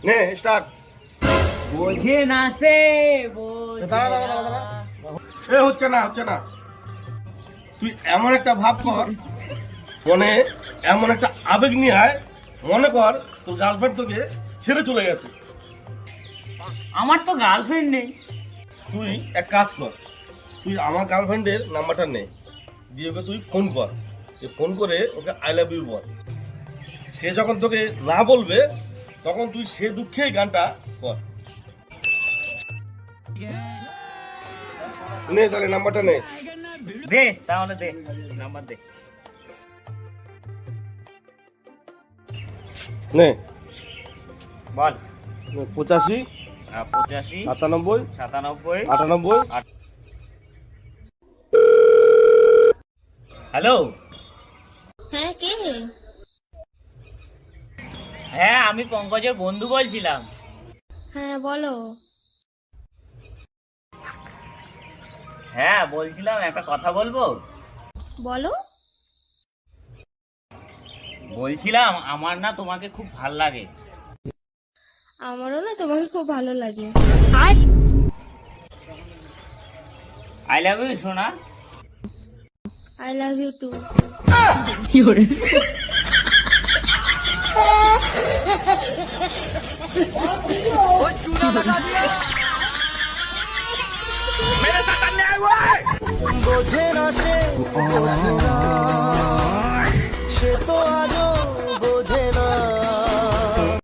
নে স্টার্ট। বোঝে না সে বোঝে দাঁড়া দাঁড়া দাঁড়া দাঁড়া। এ হচ্ছে না হচ্ছে না। তুই এমন একটা ভাব কর, মনে এমন একটা আবেগ নিয়ে আয়, মনে কর তোর গার্লফ্রেন্ড তোকে ছেড়ে চলে গেছে। আমার তো গার্লফ্রেন্ড নেই। তুই এক কাজ কর, তুই আমার গার্লফ্রেন্ডের নাম্বারটা নে, দিয়ে ওকে তুই ফোন কর। ফোন করে ওকে আই লাভ ইউ বল। সে যখন তোকে না বলবে তখন তুই সে দুঃখেই গানটা কর। নে তাহলে নাম্বারটা নে। দে তাহলে দে নাম্বার দে। নে বল। 85 85 97 97 98। হ্যালো। হ্যাঁ কে? হ্যাঁ আমি পঙ্কজের বন্ধু বলছিলাম। হ্যাঁ বলো। হ্যাঁ বলছিলাম একটা কথা বলবো। বলো। বলছিলাম আমার না তোমাকে খুব ভাল লাগে। আমারও না তোমাকে খুব ভালো লাগে। আই লাভ ইউ সোনা। I love you too. বোঝে না সে তো আজও